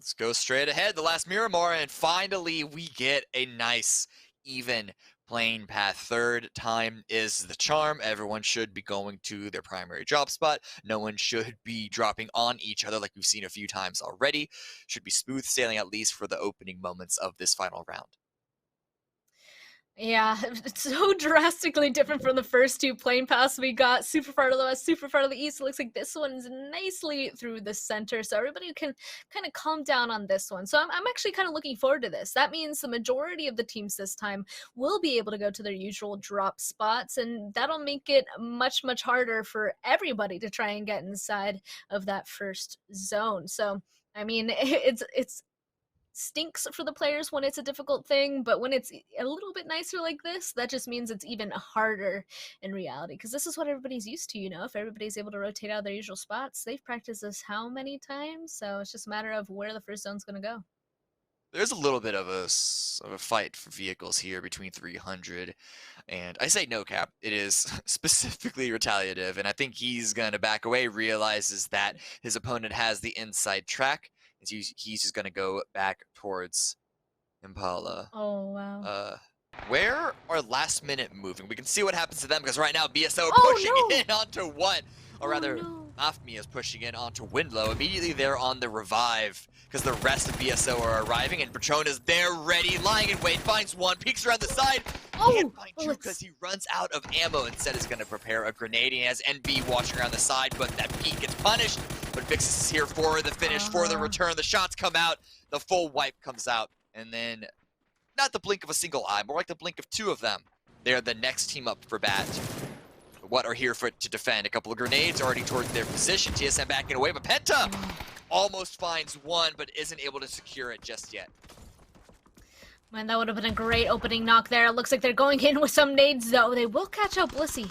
Let's go straight ahead. The last Miramar, and finally we get a nice, even playing path. Third time is the charm. Everyone should be going to their primary drop spot. No one should be dropping on each other like we've seen a few times already. Should be smooth sailing, at least for the opening moments of this final round. Yeah, it's so drastically different from the first two plane paths we got. Super far to the west, super far to the east. It looks like this one's nicely through the center, so everybody can kind of calm down on this one. So I'm actually kind of looking forward to this. That means the majority of the teams this time will be able to go to their usual drop spots, and that'll make it much, much harder for everybody to try and get inside of that first zone. So, I mean, it's stinks for the players when it's a difficult thing, but when it's a little bit nicer like this, that just means it's even harder in reality, because this is what everybody's used to. If everybody's able to rotate out of their usual spots, they've practiced this how many times? So it's just a matter of where the first zone's going to go. There's a little bit of a fight for vehicles here between 300 and, I say no cap, it is specifically retaliative, and I think he's going to back away, realizes that his opponent has the inside track. He's just going to go back towards Impala. Oh, wow. Where are last minute moving? We can see what happens to them, because right now BSO are pushing in onto what? Or rather, Mafmi is pushing in onto Windlow. Immediately they're on the revive, because the rest of BSO are arriving, and Patrona's there ready, lying in wait, finds one, peeks around the side. Can't find two because he runs out of ammo. Instead is going to prepare a grenade. He has NB watching around the side, but that peek gets punished. But Vixus is here for the finish, for the return. The shots come out, the full wipe comes out, and then not the blink of a single eye, more like the blink of two of them. They're the next team up for bat. What are here to defend? A couple of grenades already towards their position. TSM backing away, but Penta almost finds one, but isn't able to secure it just yet. Man, that would have been a great opening knock there. It looks like they're going in with some nades, though. They will catch out Blissey.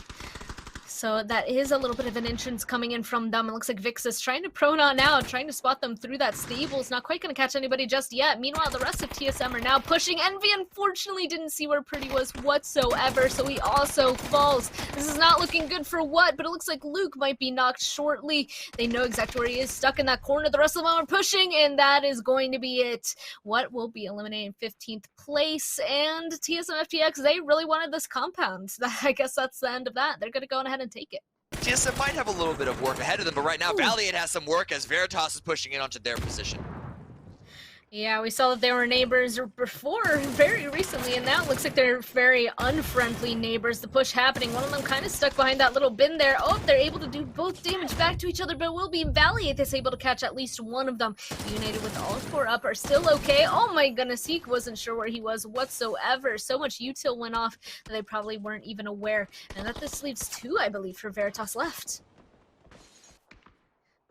So that is a little bit of an entrance coming in from them. It looks like Vix is trying to prone on out, trying to spot them through that stable. It's not quite going to catch anybody just yet. Meanwhile, the rest of TSM are now pushing. Envy unfortunately didn't see where Pretty was whatsoever, so he also falls. This is not looking good for What, but it looks like Luke might be knocked shortly. They know exactly where he is, stuck in that corner. The rest of them are pushing, and that is going to be it. What will be eliminated in 15th place, and TSM FTX, they really wanted this compound. I guess that's the end of that. They're going to go ahead and take it. TSM might have a little bit of work ahead of them, but right now Valiant has some work as Veritas is pushing in onto their position. Yeah, we saw that they were neighbors before, very recently, and now it looks like they're very unfriendly neighbors. The push happening, one of them kind of stuck behind that little bin there. Oh, they're able to do both damage back to each other, but it will be Valiant that's able to catch at least one of them. United with all four up are still okay. Oh my goodness, he wasn't sure where he was whatsoever. So much util went off that they probably weren't even aware. And that this leaves two, I believe, for Veritas left.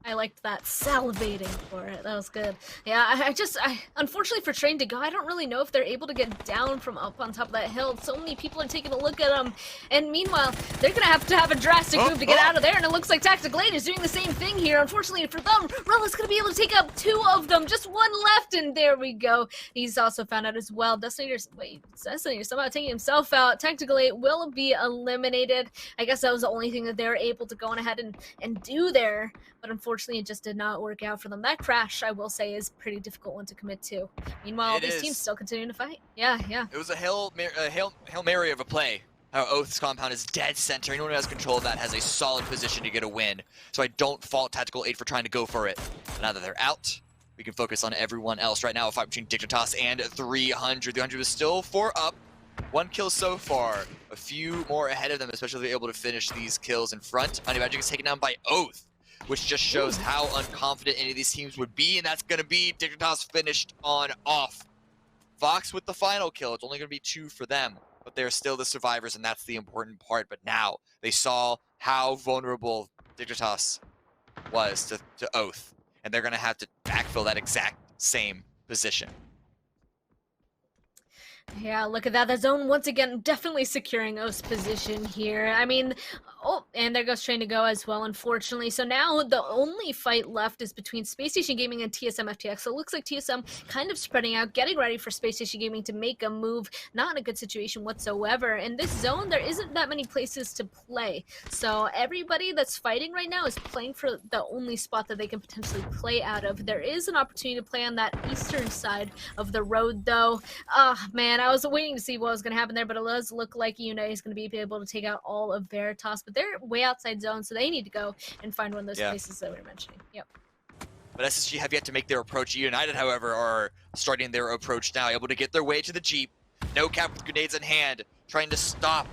I liked that, salivating for it. That was good. Yeah, I unfortunately for Train to Go, I don't really know if they're able to get down from up on top of that hill. So many people are taking a look at them. And meanwhile, they're going to have a drastic move to get out of there. And it looks like Tactical Aid is doing the same thing here. Unfortunately for them, Rella's going to be able to take out two of them. Just one left, and there we go. He's also found out as well. Destinator somehow taking himself out. Tactical Aid will be eliminated. I guess that was the only thing that they were able to go on ahead and do there. But unfortunately, it just did not work out for them. That crash, I will say, is a pretty difficult one to commit to. Meanwhile, these teams still continuing to fight. Yeah. It was a Hail Mary of a play. How Oath's compound is dead center. Anyone who has control of that has a solid position to get a win. So I don't fault Tactical Aid for trying to go for it. But now that they're out, we can focus on everyone else. Right now, a fight between Dignitas and 300. 300 is still 4 up. 1 kill so far. A few more ahead of them, especially if they're able to finish these kills in front. Honey Magic is taken down by Oath, which just shows how unconfident any of these teams would be, and that's going to be Dignitas finished on off. Vox with the final kill. It's only going to be 2 for them, but they're still the survivors, and that's the important part. But now they saw how vulnerable Dignitas was to Oath, and they're going to have to backfill that exact same position. Yeah, look at that. The zone once again definitely securing Oath's position here. I mean, and there goes Train to Go as well, unfortunately. So now the only fight left is between Space Station Gaming and TSM FTX. So it looks like TSM kind of spreading out, getting ready for Space Station Gaming to make a move. Not in a good situation whatsoever. In this zone, there isn't that many places to play. So everybody that's fighting right now is playing for the only spot that they can potentially play out of. There is an opportunity to play on that eastern side of the road, though. Man, I was waiting to see what was going to happen there, but it does look like Unite is going to be able to take out all of Veritas. But they're way outside zone, so they need to go and find one of those places that we were mentioning. Yep. But SSG have yet to make their approach. United, however, are starting their approach now, able to get their way to the Jeep. No Cap with grenades in hand, trying to stop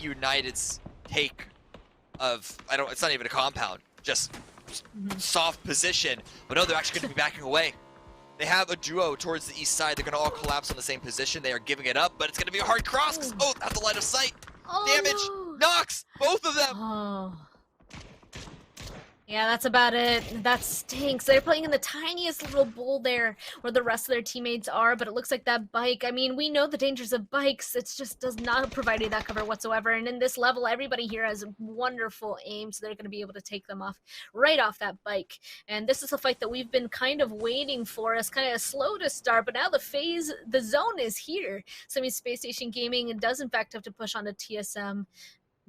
United's take of, it's not even a compound, just soft position. But no, they're actually going to be backing away. They have a duo towards the east side. They're going to all collapse on the same position. They are giving it up, but it's going to be a hard cross because Oath at the line of sight. Damage, knocks both of them. Yeah, that's about it. That stinks. They're playing in the tiniest little bowl there where the rest of their teammates are, but it looks like that bike, I mean, we know the dangers of bikes. It just does not provide you that cover whatsoever. And in this level, everybody here has wonderful aim, so they're going to be able to take them off right off that bike. And this is a fight that we've been kind of waiting for. It's kind of slow to start, but now the zone is here. So I mean, Space Station Gaming does in fact have to push on to TSM.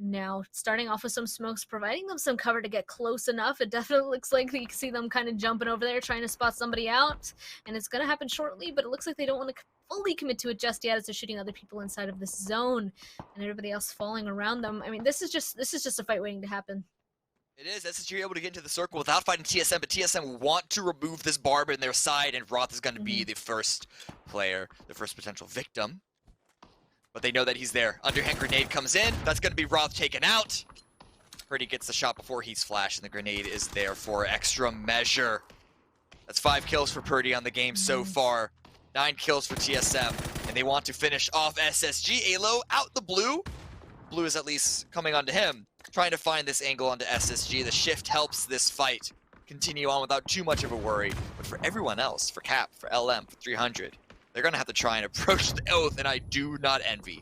Now, starting off with some smokes, providing them some cover to get close enough. It definitely looks like you can see them kind of jumping over there, trying to spot somebody out. And it's going to happen shortly, but it looks like they don't want to fully commit to it just yet as they're shooting other people inside of this zone and everybody else falling around them. I mean, this is just a fight waiting to happen. It is. SSG able to get into the circle without fighting TSM, but TSM want to remove this barb in their side, and Roth is going to be the first player, the first potential victim. But they know that he's there. Underhand grenade comes in. That's going to be Roth taken out. Purdy gets the shot before he's flashed, and the grenade is there for extra measure. That's 5 kills for Purdy on the game so far. 9 kills for TSM. And they want to finish off SSG. Alo out the blue. Blue is at least coming onto him. Trying to find this angle onto SSG. The shift helps this fight continue on without too much of a worry. But for everyone else, for Cap, for LM, for 300... they're going to have to try and approach the Oath, and I do not envy.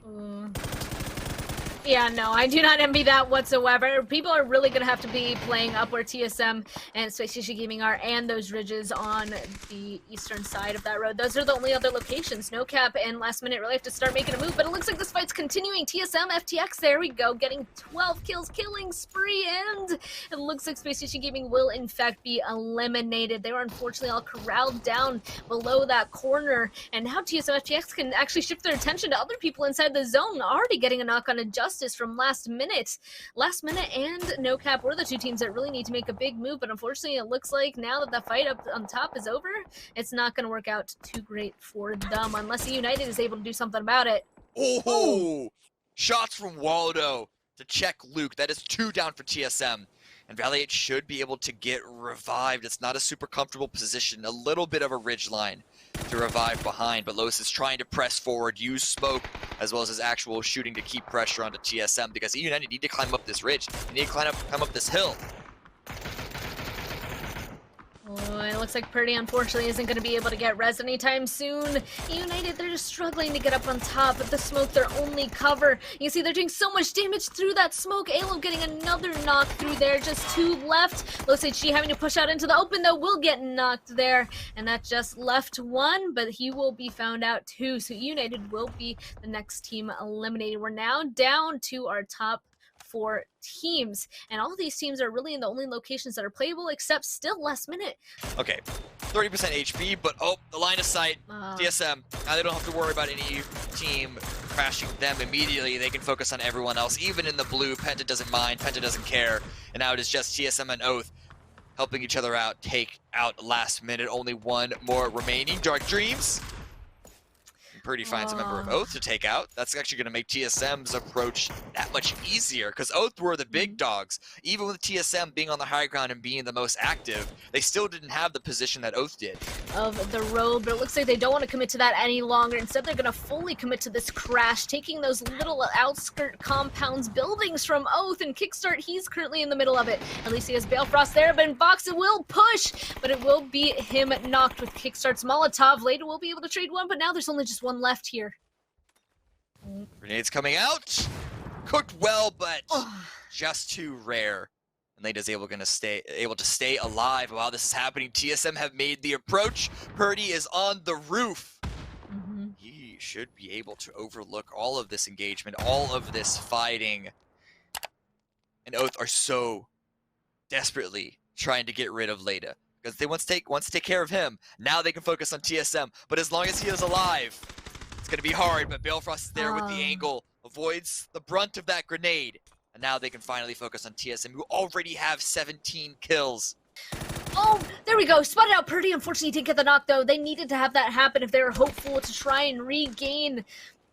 Yeah, no, I do not envy that whatsoever. People are really going to have to be playing up where TSM and Space Station Gaming are, and those ridges on the eastern side of that road. Those are the only other locations. No Cap and Last Minute really have to start making a move, but it looks like this fight's continuing. TSM FTX, there we go, getting 12 kills, killing spree, and it looks like Space Station Gaming will in fact be eliminated. They were unfortunately all corralled down below that corner, and now TSM FTX can actually shift their attention to other people inside the zone, already getting a knock on a Justice from Last Minute. Last Minute and No Cap were the two teams that really need to make a big move, but unfortunately it looks like now that the fight up on top is over, it's not going to work out too great for them unless United is able to do something about it. Oh! Shots from Waldo to check Luke. That is 2 down for TSM. And Valiant should be able to get revived. It's not a super comfortable position. A little bit of a ridge line to revive behind, but Los is trying to press forward, use smoke, as well as his actual shooting to keep pressure onto TSM, because United need to climb up this ridge. They need to climb up this hill. Oh, it looks like Purdy unfortunately isn't going to be able to get res anytime soon. United, they're just struggling to get up on top, but the smoke, their only cover. You can see they're doing so much damage through that smoke. Alo getting another knock through there, just 2 left. Looks like she having to push out into the open, though, will get knocked there. And that just left 1, but he will be found out too. So United will be the next team eliminated. We're now down to our top 4 teams, and all of these teams are really in the only locations that are playable, except still Last Minute. Okay, 30% HP, but the line of sight, TSM, now they don't have to worry about any team crashing them immediately. They can focus on everyone else, even in the blue. Penta doesn't mind, Penta doesn't care, and now it is just TSM and Oath helping each other out, take out Last Minute. Only 1 more remaining. Dark Dreams. Purdy finds a member of Oath to take out. That's actually going to make TSM's approach that much easier, because Oath were the big dogs. Even with TSM being on the high ground and being the most active, they still didn't have the position that Oath did. Of the road, but it looks like they don't want to commit to that any longer. Instead, they're going to fully commit to this crash, taking those little outskirt compounds, buildings from Oath, and Kickstart, he's currently in the middle of it. At least he has Balefrost there, but in box it will push, but it will be him knocked with Kickstart's Molotov. Later we'll be able to trade 1, but now there's only just 1 left here. Grenades coming out. Cooked well, but just too rare. And Lada's able to stay alive while this is happening. TSM have made the approach. Purdy is on the roof. He should be able to overlook all of this engagement, all of this fighting. And Oath are so desperately trying to get rid of Lada. Because they want to take care of him. Now they can focus on TSM. But as long as he is alive, it's going to be hard. But Balefrost is there with the angle. Avoids the brunt of that grenade. And now they can finally focus on TSM, who already have 17 kills. Oh, there we go. Spotted out Purdy. Unfortunately, didn't get the knock, though. They needed to have that happen if they were hopeful to try and regain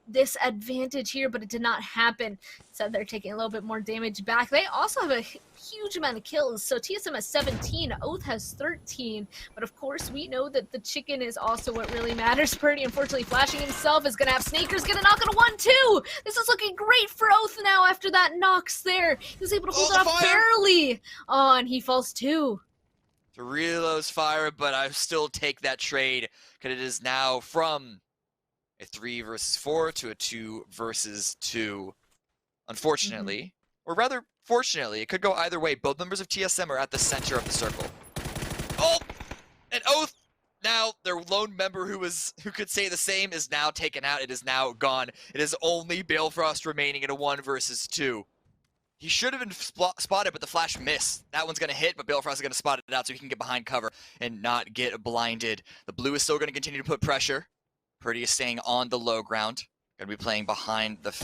this advantage here, but it did not happen. So they're taking a little bit more damage back. They also have a huge amount of kills. So TSM has 17, Oath has 13. But of course, we know that the chicken is also what really matters. Purdy, unfortunately, flashing himself, is going to have Snakers get a knock on a 1-2. This is looking great for Oath now after that knocks there. He was able to hold it off barely. Oh, and he falls too. Cirillo's fire, but I still take that trade because it is now from a 3 versus 4 to a 2 versus 2. Unfortunately, or rather, fortunately, it could go either way. Both members of TSM are at the center of the circle. Oh, and Oath, now their lone member who could say the same, is now taken out. It is now gone. It is only Balefrost remaining in a 1 versus 2. He should have been spotted, but the flash missed. That one's going to hit, but Balefrost is going to spot it out so he can get behind cover and not get blinded. The blue is still going to continue to put pressure. Purdy is staying on the low ground. Going to be playing behind the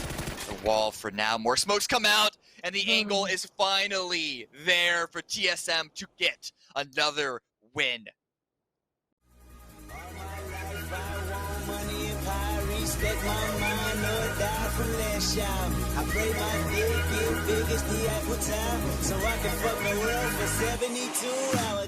wall for now. More smokes come out, and the angle is finally there for TSM to get another win. I pray my dick get big as the Apple Town, so I can fuck the world for 72 hours.